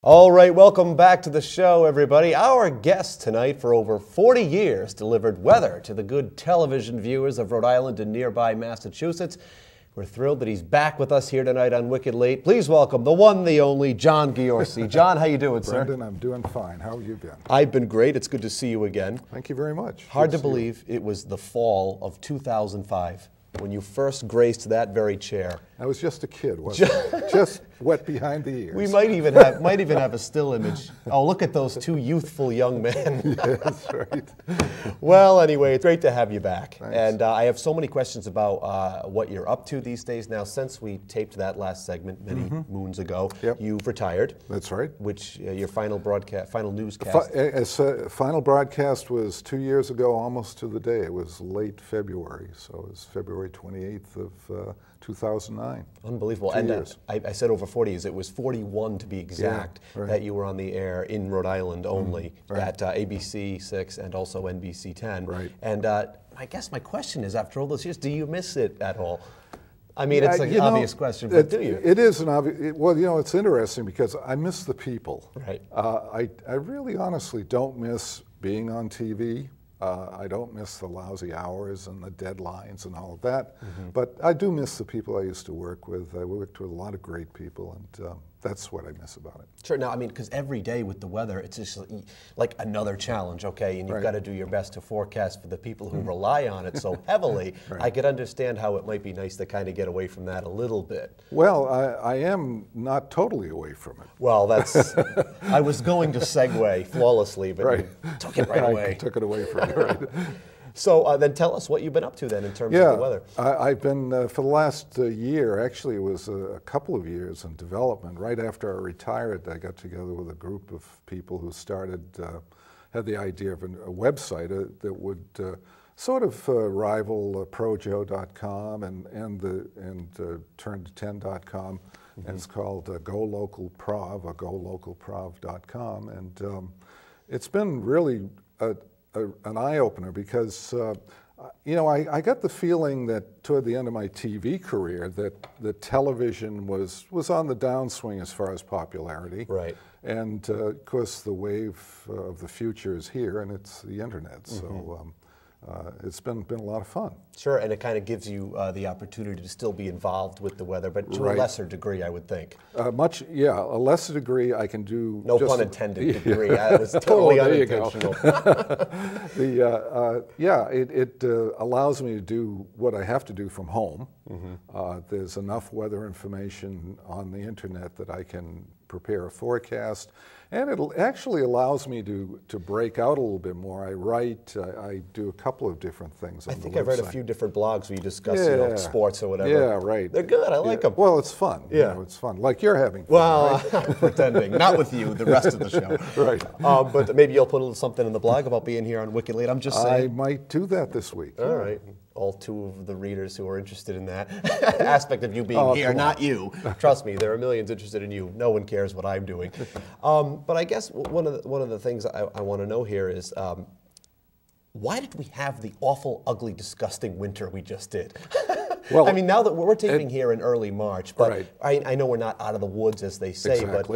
All right, welcome back to the show, everybody. Our guest tonight for over 40 years delivered weather to the good television viewers of Rhode Island and nearby Massachusetts. We're thrilled that he's back with us here tonight on Wicked Late. Please welcome the one, the only, John Ghiorse. John, how you doing, sir? Brendan, I'm doing fine. How have you been? I've been great. It's good to see you again. Thank you very much. Hard to believe it was the fall of 2005 when you first graced that very chair. I was just a kid, wasn't I? Just wet behind the ears. We might even have a still image. Oh, look at those two youthful young men. Yes, right. Well, anyway, it's great to have you back. Thanks. And I have so many questions about what you're up to these days. Now, since we taped that last segment many moons ago, you've retired. That's right. Which your final newscast? Final broadcast was 2 years ago, almost to the day. It was late February, so it was February 28th of 2009. Unbelievable. 2 and years. I said over 40. It was 41 to be exact, right. that you were on the air in Rhode Island only at ABC 6 and also NBC 10. Right. And I guess my question is, after all those years, do you miss it at all? I mean, it's an obvious question, but do you? It is an obvious. Well, you know, it's interesting because I miss the people. Right. I really honestly don't miss being on TV. I don't miss the lousy hours and the deadlines and all of that, but I do miss the people I used to work with. I worked with a lot of great people, and that's what I miss about it. Sure. Now, I mean, because every day with the weather, it's just like another challenge, okay? And you've got to do your best to forecast for the people who rely on it so heavily. I could understand how it might be nice to kind of get away from that a little bit. Well, I am not totally away from it. Well, that's, I was going to segue flawlessly, but you took it right away. I took it away from you, right? So then tell us what you've been up to then in terms of the weather. I've been, for the last year, actually it was a couple of years in development. Right after I retired, I got together with a group of people who had the idea of a website that would sort of rival projo.com and turn10.com. And it's called Go Local Prov, or golocalprov.com. And it's been really an eye-opener because, you know, I got the feeling that toward the end of my TV career that the television was on the downswing as far as popularity. Right. And, of course, the wave of the future is here, and it's the Internet. So it's been a lot of fun. Sure, and it kind of gives you the opportunity to still be involved with the weather, but to a lesser degree, I would think. A lesser degree I can do. No pun intended degree. That was totally unintentional. It allows me to do what I have to do from home. There's enough weather information on the internet that I can prepare a forecast, and it actually allows me to break out a little bit more. I write, I do a couple of different things on the website. I think I've read a few different blogs where you discuss you know, sports or whatever. Yeah, right. They're good. I like them. Well, it's fun. Yeah, you know, it's fun. Like you're having fun. Well, right? I'm pretending. Not with you. The rest of the show. Right. But maybe you'll put a little something in the blog about being here on Wicked Late. I'm just saying. I might do that this week. All right. All two of the readers who are interested in that aspect of you being here, not you. Trust me, there are millions interested in you. No one cares what I'm doing. But I guess one of the things I want to know here is, why did we have the awful, ugly, disgusting winter we just did? Well, I mean, now that we're taping here in early March, but I know we're not out of the woods, as they say, but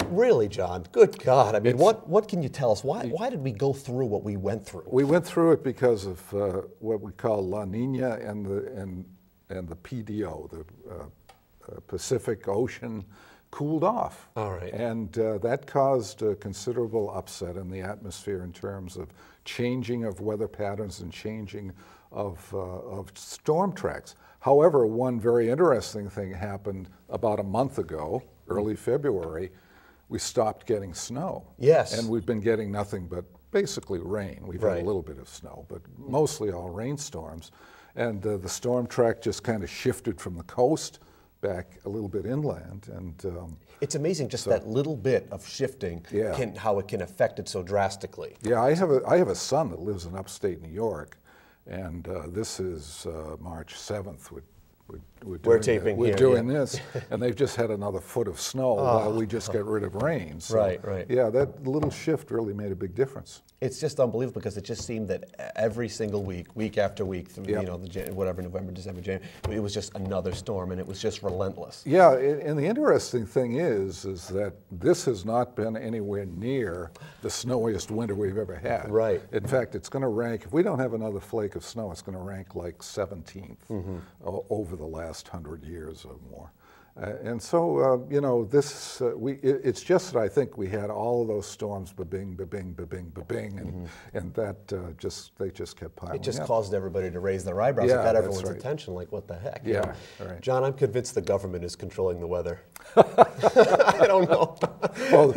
really, John, good God. I mean, what can you tell us? Why did we go through what we went through? We went through it because of what we call La Nina and the PDO, the Pacific Ocean cooled off. All right. And that caused a considerable upset in the atmosphere in terms of changing of weather patterns and changing of storm tracks. However, one very interesting thing happened about a month ago, early February. We stopped getting snow. Yes. And we've been getting nothing but basically rain. We've had a little bit of snow, but mostly all rainstorms. And the storm track just kind of shifted from the coast back a little bit inland. And it's amazing just that little bit of shifting, how it can affect it so drastically. Yeah, I have a son that lives in upstate New York, and this is March 7th. We're taping here. We're doing this, and they've just had another foot of snow while we just get rid of rain. So, right. Yeah, that little shift really made a big difference. it's just unbelievable because it just seemed that every single week after week, Yep. you know, whatever, November, December, January, it was just another storm, and it was just relentless. Yeah, and the interesting thing is that this has not been anywhere near the snowiest winter we've ever had. Right. In fact, it's going to rank, if we don't have another flake of snow, it's going to rank like 17th over the last 100 years or more. And so, you know, this, it's just that I think we had all of those storms, ba-bing, ba-bing, ba-bing, ba-bing, and that they just kept piling up. It just caused everybody to raise their eyebrows. Yeah, it got that's everyone's right. attention, like, what the heck? Yeah, You know? right. John, I'm convinced the government is controlling the weather. I don't know. Well,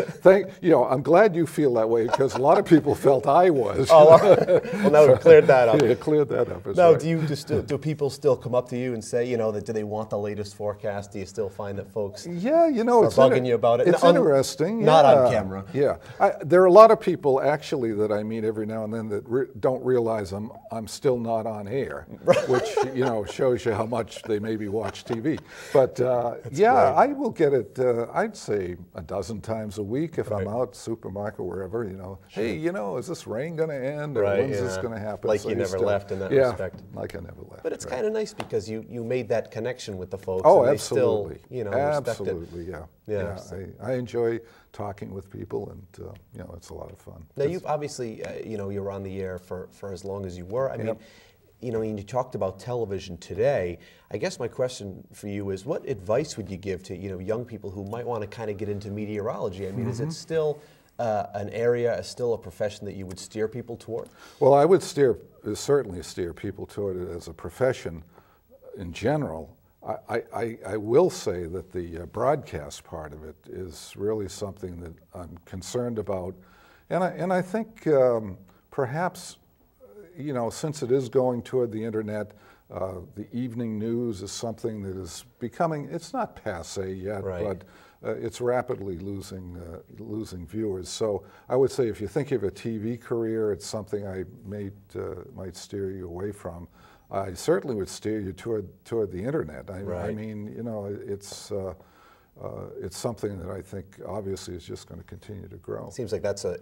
you know, I'm glad you feel that way because a lot of people felt I was. Oh, well, now we've cleared that up. Yeah, cleared that up. Now, Right. do people still come up to you and say, you know, do they want the latest forecast? Do you still find that folks Yeah, you know, are bugging you about it? It's interesting. Not yeah. on camera. Yeah, there are a lot of people actually that I meet every now and then that don't realize I'm still not on air, which you know shows you how much they maybe watch TV. But yeah, great. I will get it. I'd say a dozen times a week if I'm out supermarket wherever. You know, hey, you know, is this rain going to end or when's this going to happen? Like So you never still, left in that respect. Like I never left. But it's right. kind of nice because you made that connection with the folks. Oh, and they absolutely. Still, you know, respect it. Absolutely, yeah. Yeah. I enjoy talking with people, and you know, it's a lot of fun. Now, you've obviously, you know, you were on the air for as long as you were. I mean, you know, and you talked about television today. I guess my question for you is, what advice would you give to, you know, young people who might want to kind of get into meteorology? I mean, is it still an area, still a profession that you would steer people toward? Well, I would certainly steer people toward it as a profession in general. I will say that the broadcast part of it is really something that I'm concerned about, and I think perhaps, you know, since it is going toward the internet, the evening news is something that is becoming, it's not passé yet, but it's rapidly losing viewers. So I would say if you think of a TV career, it's something I might steer you away from. I certainly would steer you toward the internet. I mean, you know, it's something that I think obviously is just going to continue to grow. Seems like that's an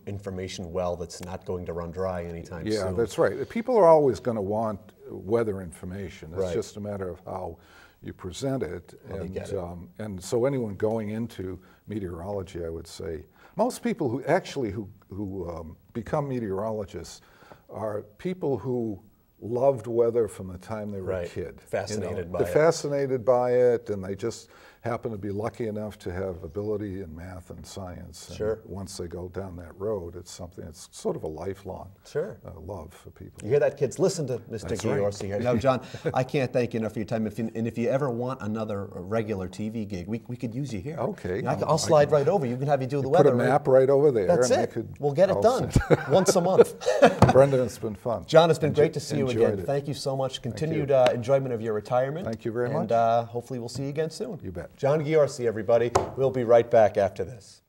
information well that's not going to run dry anytime soon. Yeah, that's right. People are always going to want weather information. It's just a matter of how you present it. And so anyone going into meteorology, I would say, most people who become meteorologists are people who loved weather from the time they were a kid. Fascinated by it. They're fascinated by it, and they just happen to be lucky enough to have ability in math and science. And once they go down that road, it's something, it's sort of a lifelong love for people. You hear that, kids? Listen to Mr. Ghiorse here. Now, John, I can't thank you enough for your time. If you ever want another regular TV gig, we could use you here. Okay. You know, I'll slide right over. You can have you do the weather. Put a map right over there. That's and it. We'll get it done once a month. Brendan, it's been fun. John, it's been great to see you again. It. Thank you so much. Continued enjoyment of your retirement. Thank you very much. And hopefully we'll see you again soon. You bet. John Ghiorse, everybody. We'll be right back after this.